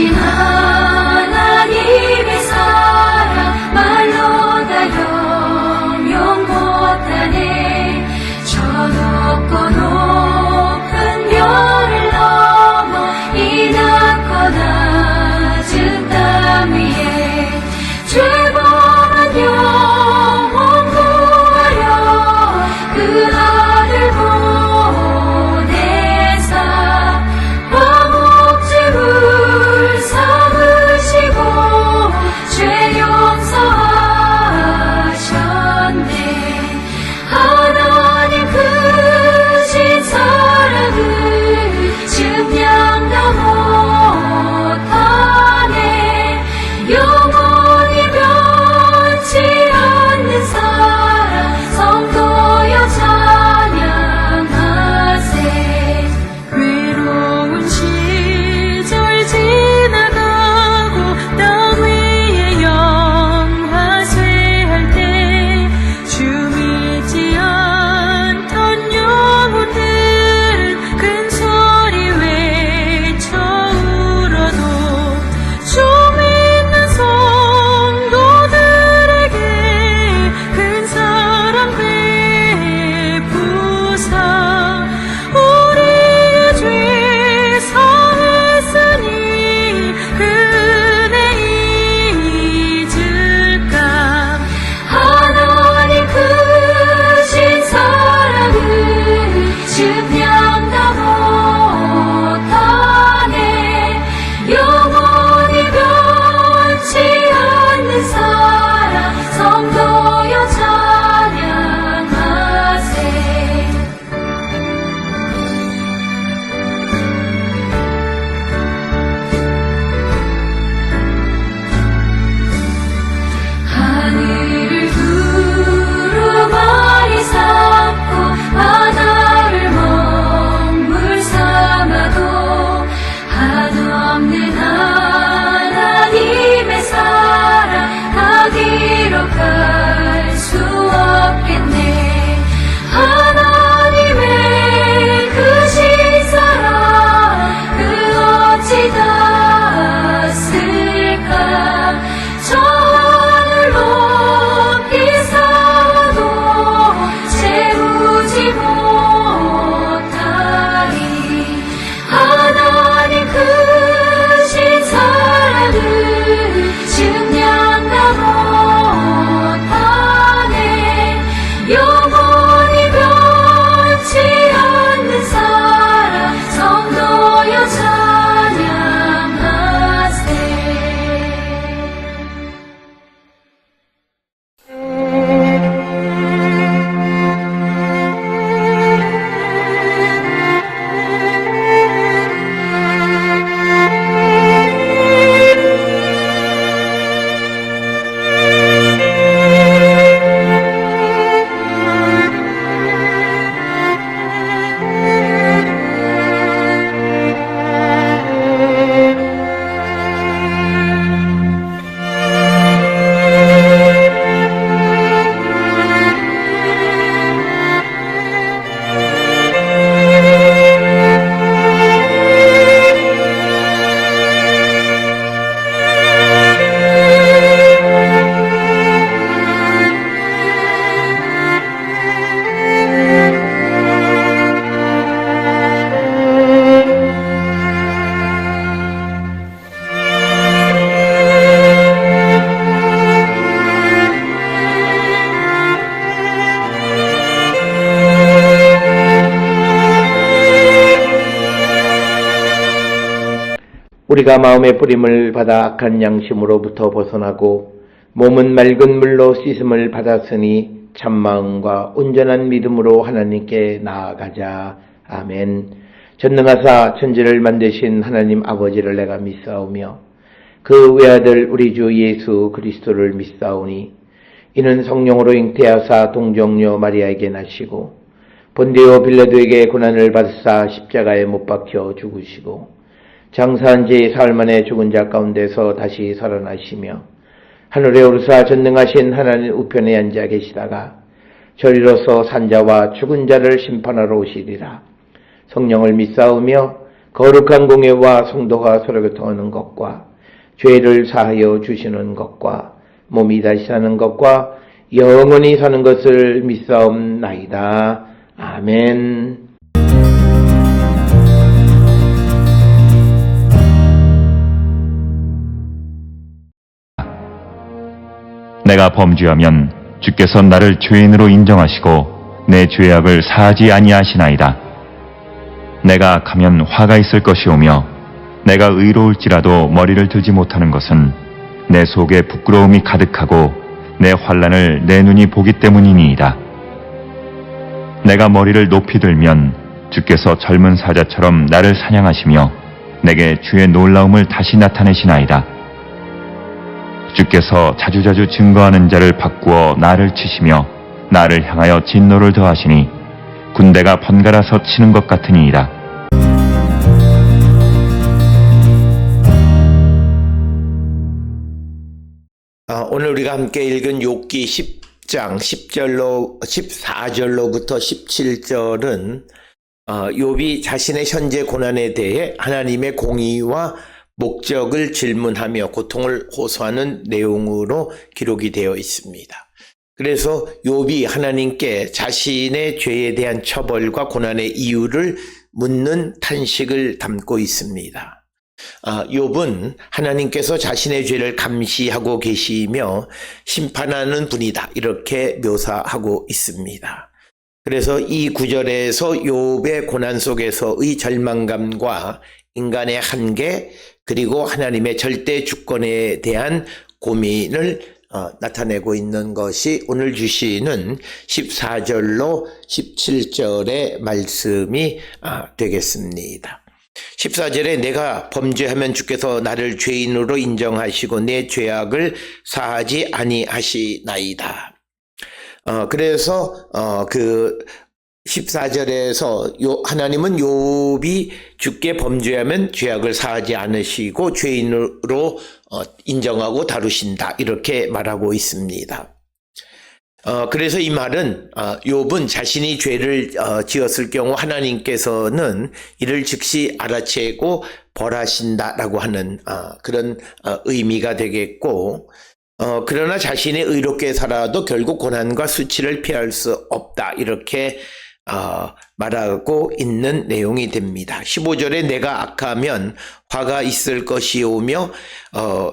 하나님의 사랑 말로 다 형용 못하네. 저 높고 높은 별을 넘어 이 낮고 낮은 땅 위에 죄범한 영혼 구하려 그 아들 보내사 화목제물 삼으시고 죄 용서하셨네. 하나님 크신 사랑을 증량다 못하네. 영원히 변치 않는 사랑 성도여 찬양하세. 외로운 시절 지나가고 땅 위에 영화쇠할 때 주 믿지 않던 영혼들은 큰 소리 외쳐 울어도 주 믿는 성도들에게 큰 사랑 베푸사 우리의 죄 사했으니 그 은혜 잊을까. 하나님 크신 사랑을 증량다 못하네. 영원히 변치 않는 사랑 성도여 찬양하세. 하늘을 두루마리 삼고 바다를 먹물 삼아도 한없는 하나님의 사랑 다 기록할 수 없겠네. 하나님의 크신 사랑 그 어찌 닿았을까. 저 하늘 높이 쌓아도 채우지 못하리. 하나님 크신 사랑을 증량다 못하네. 영원히 변치 않는 사랑 성도여 찬양하세. 우리가 마음의 뿌림을 받아 악한 양심으로부터 벗어나고 몸은 맑은 물로 씻음을 받았으니 참마음과 온전한 믿음으로 하나님께 나아가자. 아멘. 전능하사 천지를 만드신 하나님 아버지를 내가 믿사오며 그 외아들 우리 주 예수 그리스도를 믿사오니 이는 성령으로 잉태하사 동정녀 마리아에게 나시고 본디오 빌라도에게 고난을 받으사 십자가에 못 박혀 죽으시고 장사한 지 사흘 만에 죽은 자 가운데서 다시 살아나시며 하늘에 오르사 전능하신 하나님 우편에 앉아 계시다가 저리로서 산자와 죽은 자를 심판하러 오시리라. 성령을 믿사오며 거룩한 공예와 성도가 서로 교통하는 것과 죄를 사하여 주시는 것과 몸이 다시 사는 것과 영원히 사는 것을 믿사옵나이다. 아멘. 내가 범죄하면 주께서 나를 죄인으로 인정하시고 내 죄악을 사하지 아니하시나이다. 내가 악하면 화가 있을 것이오며 내가 의로울지라도 머리를 들지 못하는 것은 내 속에 부끄러움이 가득하고 내 환난을 내 눈이 보기 때문이니이다. 내가 머리를 높이 들면 주께서 젊은 사자처럼 나를 사냥하시며 내게 주의 놀라움을 다시 나타내시나이다. 주께서 자주자주 증거하는 자를 바꾸어 나를 치시며 나를 향하여 진노를 더하시니 군대가 번갈아서 치는 것 같으니이다. 오늘 우리가 함께 읽은 욥기 10장 14절로부터 17절은 욥이 자신의 현재 고난에 대해 하나님의 공의와 목적을 질문하며 고통을 호소하는 내용으로 기록이 되어 있습니다. 그래서 욥이 하나님께 자신의 죄에 대한 처벌과 고난의 이유를 묻는 탄식을 담고 있습니다. 욥은 하나님께서 자신의 죄를 감시하고 계시며 심판하는 분이다 이렇게 묘사하고 있습니다. 그래서 이 구절에서 욥의 고난 속에서의 절망감과 인간의 한계 그리고 하나님의 절대 주권에 대한 고민을 나타내고 있는 것이 오늘 주시는 14절로 17절의 말씀이 되겠습니다. 14절에 내가 범죄하면 주께서 나를 죄인으로 인정하시고 내 죄악을 사하지 아니하시나이다. 그래서 14절에서 하나님은 욥이 주께 범죄하면 죄악을 사하지 않으시고 죄인으로 인정하고 다루신다 이렇게 말하고 있습니다. 그래서 이 말은 욥은 자신이 죄를 지었을 경우 하나님께서는 이를 즉시 알아채고 벌하신다라고 하는 그런 의미가 되겠고 그러나 자신이 의롭게 살아도 결국 고난과 수치를 피할 수 없다 이렇게 말하고 있는 내용이 됩니다. 15절에 내가 악하면 화가 있을 것이오며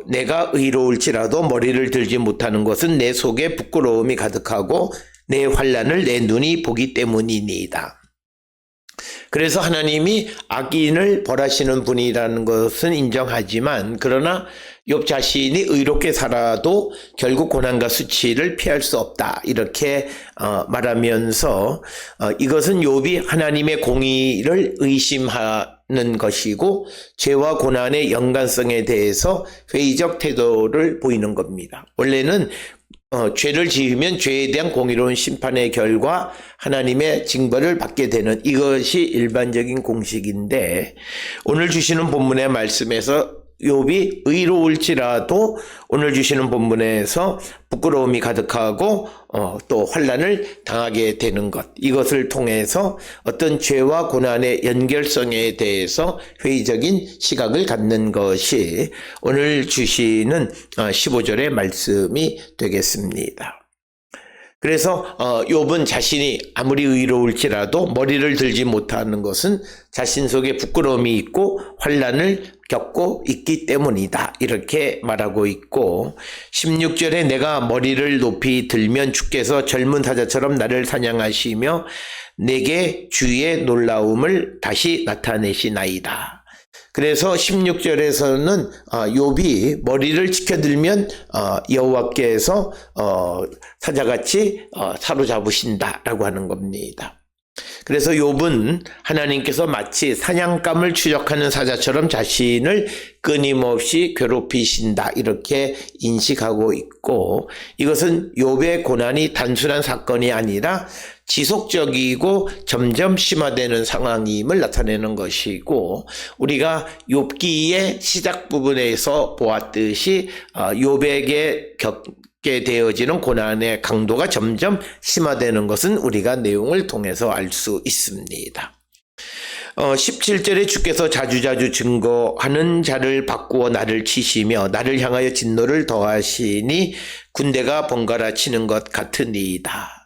내가 의로울지라도 머리를 들지 못하는 것은 내 속에 부끄러움이 가득하고 내 환난을 내 눈이 보기 때문이니이다. 그래서 하나님이 악인을 벌하시는 분이라는 것은 인정하지만 그러나 욥 자신이 의롭게 살아도 결국 고난과 수치를 피할 수 없다 이렇게 말하면서 이것은 욥이 하나님의 공의를 의심하는 것이고 죄와 고난의 연관성에 대해서 회의적 태도를 보이는 겁니다. 원래는 죄를 지으면 죄에 대한 공의로운 심판의 결과 하나님의 징벌을 받게 되는 이것이 일반적인 공식인데 오늘 주시는 본문의 말씀에서 욥이 의로울지라도 오늘 주시는 본문에서 부끄러움이 가득하고 또 환난을 당하게 되는 것 이것을 통해서 어떤 죄와 고난의 연결성에 대해서 회의적인 시각을 갖는 것이 오늘 주시는 15절의 말씀이 되겠습니다. 그래서 욥은 자신이 아무리 의로울지라도 머리를 들지 못하는 것은 자신 속에 부끄러움이 있고 환난을 겪고 있기 때문이다 이렇게 말하고 있고 16절에 내가 머리를 높이 들면 주께서 젊은 사자처럼 나를 사냥하시며 내게 주의 놀라움을 다시 나타내시나이다. 그래서 16절에서는 욥이 머리를 치켜들면 여호와께서 사자같이 사로잡으신다라고 하는 겁니다. 그래서 욥은 하나님께서 마치 사냥감을 추적하는 사자처럼 자신을 끊임없이 괴롭히신다 이렇게 인식하고 있고 이것은 욥의 고난이 단순한 사건이 아니라 지속적이고 점점 심화되는 상황임을 나타내는 것이고 우리가 욥기의 시작 부분에서 보았듯이 욥에게 겪게 되어지는 고난의 강도가 점점 심화되는 것은 우리가 내용을 통해서 알 수 있습니다. 17절에 주께서 자주자주 증거하는 자를 바꾸어 나를 치시며 나를 향하여 진노를 더하시니 군대가 번갈아 치는 것 같으니이다.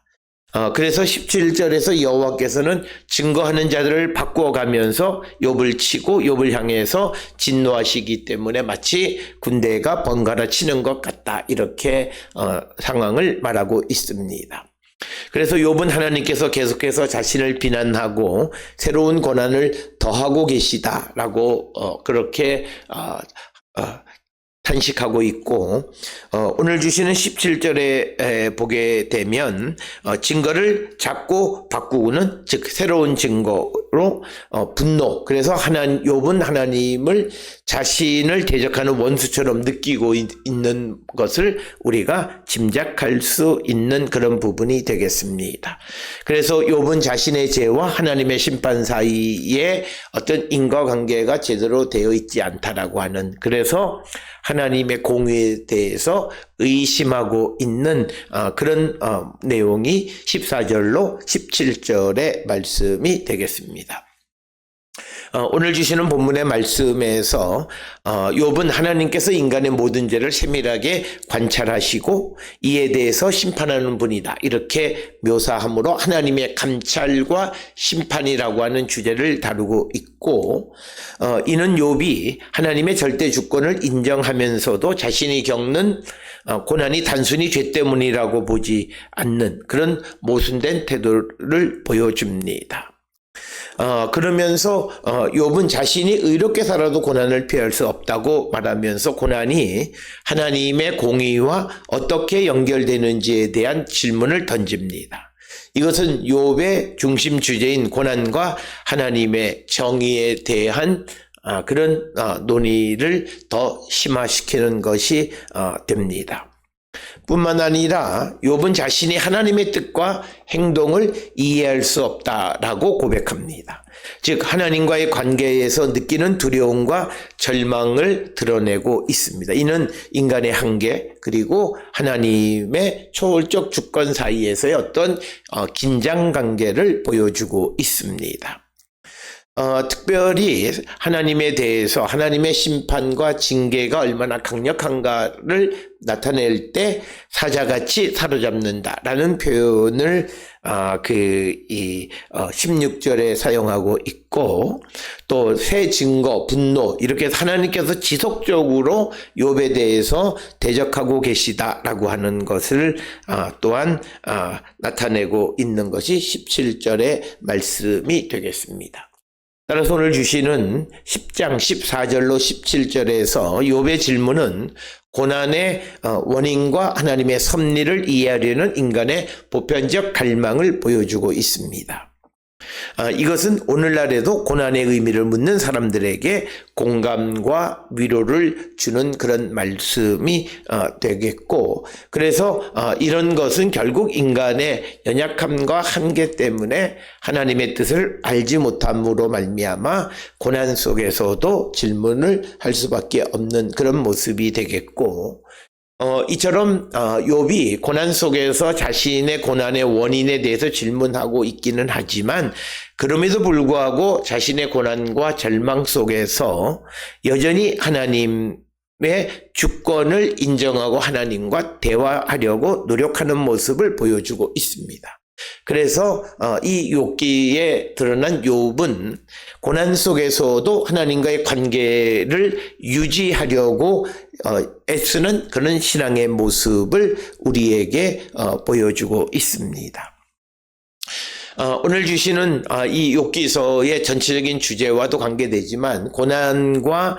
그래서 17절에서 여호와께서는 증거하는 자들을 바꾸어 가면서 욥을 치고 욥을 향해서 진노하시기 때문에 마치 군대가 번갈아 치는 것 같다. 이렇게 상황을 말하고 있습니다. 그래서 욥은 하나님께서 계속해서 자신을 비난하고 새로운 고난을 더하고 계시다라고 그렇게 탄식하고 있고, 오늘 주시는 17절에 보게 되면 증거를 자꾸 바꾸고는, 즉 새로운 증거로 분노, 그래서 욥은 하나님을 자신을 대적하는 원수처럼 느끼고 있는 것을 우리가 짐작할 수 있는 그런 부분이 되겠습니다. 그래서 욥은 자신의 죄와 하나님의 심판 사이에 어떤 인과관계가 제대로 되어 있지 않다라고 하는, 그래서 하나님의 공의에 대해서 의심하고 있는 그런 내용이 14절로 17절의 말씀이 되겠습니다. 오늘 주시는 본문의 말씀에서 욥은 하나님께서 인간의 모든 죄를 세밀하게 관찰하시고 이에 대해서 심판하는 분이다, 이렇게 묘사함으로 하나님의 감찰과 심판이라고 하는 주제를 다루고 있고, 이는 욥이 하나님의 절대 주권을 인정하면서도 자신이 겪는 고난이 단순히 죄 때문이라고 보지 않는 그런 모순된 태도를 보여줍니다. 그러면서 욥은 자신이 의롭게 살아도 고난을 피할 수 없다고 말하면서 고난이 하나님의 공의와 어떻게 연결되는지에 대한 질문을 던집니다. 이것은 욥의 중심 주제인 고난과 하나님의 정의에 대한 그런 논의를 더 심화시키는 것이 됩니다. 뿐만 아니라 욥은 자신이 하나님의 뜻과 행동을 이해할 수 없다라고 고백합니다. 즉 하나님과의 관계에서 느끼는 두려움과 절망을 드러내고 있습니다. 이는 인간의 한계, 그리고 하나님의 초월적 주권 사이에서의 어떤 긴장관계를 보여주고 있습니다. 특별히 하나님에 대해서 하나님의 심판과 징계가 얼마나 강력한가를 나타낼 때 사자같이 사로잡는다라는 표현을 16절에 사용하고 있고, 또 새 증거, 분노, 이렇게 하나님께서 지속적으로 욥에 대해서 대적하고 계시다라고 하는 것을 또한 나타내고 있는 것이 17절의 말씀이 되겠습니다. 따라서 오늘 주시는 10장 14절로 17절에서 욥의 질문은 고난의 원인과 하나님의 섭리를 이해하려는 인간의 보편적 갈망을 보여주고 있습니다. 이것은 오늘날에도 고난의 의미를 묻는 사람들에게 공감과 위로를 주는 그런 말씀이 되겠고, 그래서 이런 것은 결국 인간의 연약함과 한계 때문에 하나님의 뜻을 알지 못함으로 말미암아 고난 속에서도 질문을 할 수밖에 없는 그런 모습이 되겠고, 이처럼 욥이 고난 속에서 자신의 고난의 원인에 대해서 질문하고 있기는 하지만, 그럼에도 불구하고 자신의 고난과 절망 속에서 여전히 하나님의 주권을 인정하고 하나님과 대화하려고 노력하는 모습을 보여주고 있습니다. 그래서 이 욥기에 드러난 욥은 고난 속에서도 하나님과의 관계를 유지하려고 애쓰는 그런 신앙의 모습을 우리에게 보여주고 있습니다. 오늘 주시는 이 욥기서의 전체적인 주제와도 관계되지만, 고난과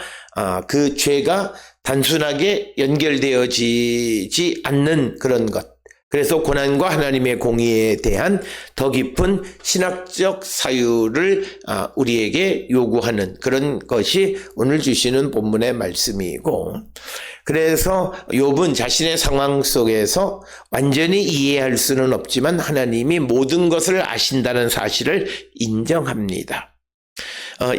그 죄가 단순하게 연결되어지지 않는 그런 것, 그래서 고난과 하나님의 공의에 대한 더 깊은 신학적 사유를 우리에게 요구하는 그런 것이 오늘 주시는 본문의 말씀이고, 그래서 욥은 자신의 상황 속에서 완전히 이해할 수는 없지만 하나님이 모든 것을 아신다는 사실을 인정합니다.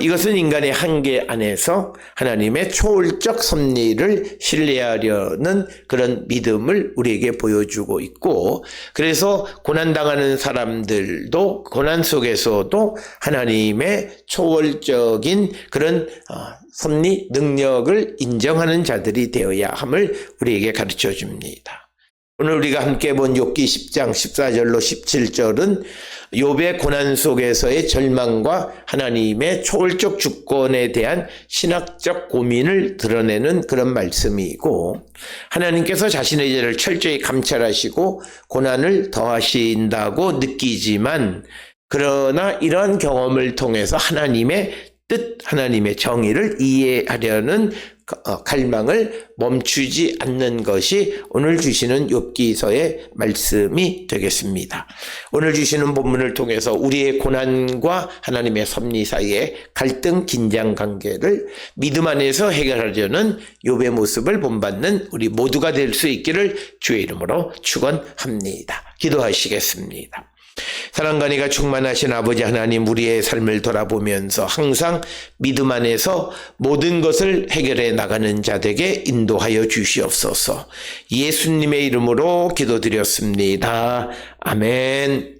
이것은 인간의 한계 안에서 하나님의 초월적 섭리를 신뢰하려는 그런 믿음을 우리에게 보여주고 있고, 그래서 고난당하는 사람들도 고난 속에서도 하나님의 초월적인 그런 섭리 능력을 인정하는 자들이 되어야 함을 우리에게 가르쳐 줍니다. 오늘 우리가 함께 본 욥기 10장 14절로 17절은 욥의 고난 속에서의 절망과 하나님의 초월적 주권에 대한 신학적 고민을 드러내는 그런 말씀이고, 하나님께서 자신의 죄를 철저히 감찰하시고 고난을 더하신다고 느끼지만, 그러나 이러한 경험을 통해서 하나님의 뜻, 하나님의 정의를 이해하려는 갈망을 멈추지 않는 것이 오늘 주시는 욥기서의 말씀이 되겠습니다. 오늘 주시는 본문을 통해서 우리의 고난과 하나님의 섭리 사이의 갈등, 긴장 관계를 믿음 안에서 해결하려는 욥의 모습을 본받는 우리 모두가 될 수 있기를 주의 이름으로 축원합니다. 기도하시겠습니다. 사랑과 은혜가 충만하신 아버지 하나님, 우리의 삶을 돌아보면서 항상 믿음 안에서 모든 것을 해결해 나가는 자들에게 인도하여 주시옵소서. 예수님의 이름으로 기도드렸습니다. 아멘.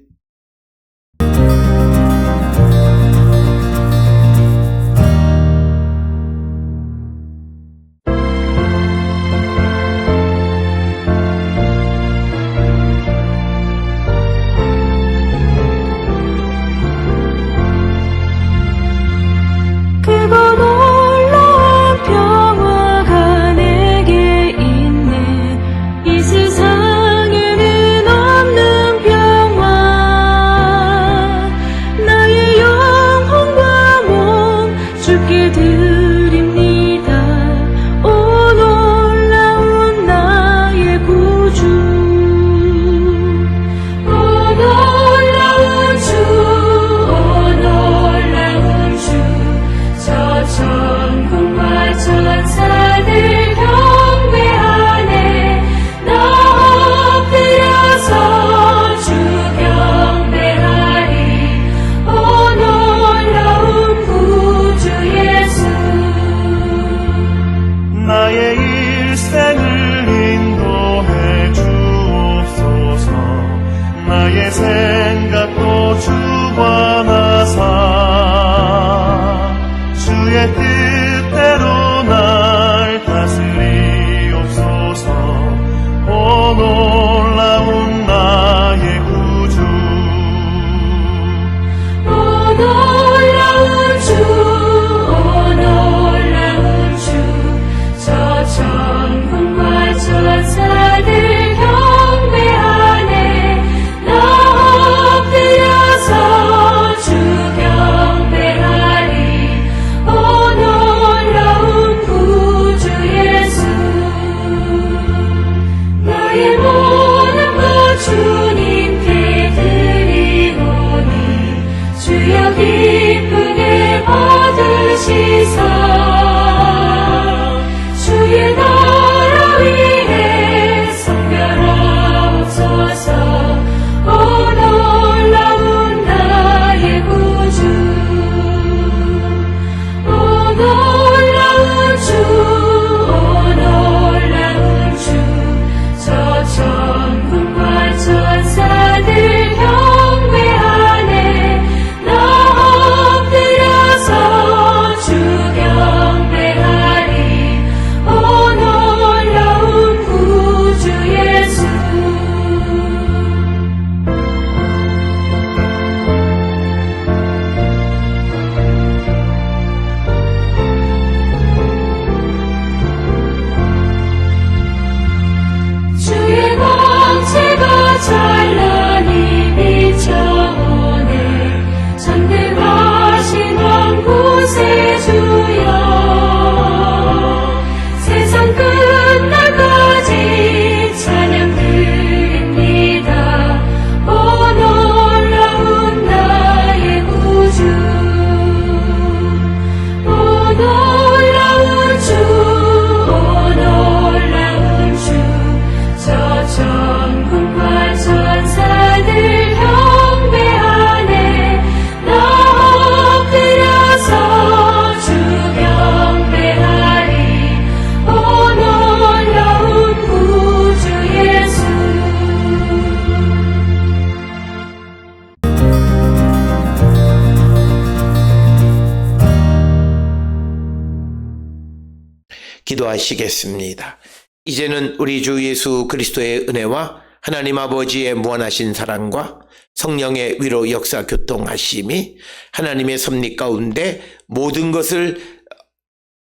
기도하시겠습니다. 이제는 우리 주 예수 그리스도의 은혜와 하나님 아버지의 무한하신 사랑과 성령의 위로 역사 교통하심이 하나님의 섭리 가운데 모든 것을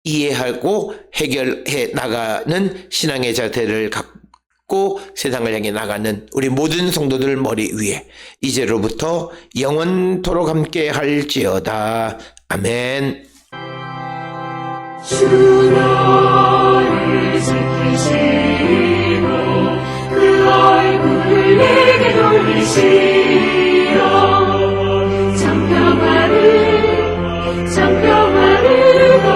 이해하고 해결해 나가는 신앙의 자세를 갖고 세상을 향해 나가는 우리 모든 성도들 머리 위에 이제로부터 영원토록 함께 할지어다. 아멘. 주 너를 지키시고 그 얼굴을 내게 돌리시어 장평화를 그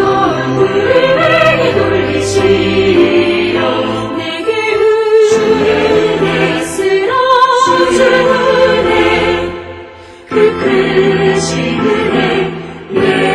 얼굴을 내게 돌리시어 내게 주의 은혜 쓰라 주의 은혜 그 크신 은혜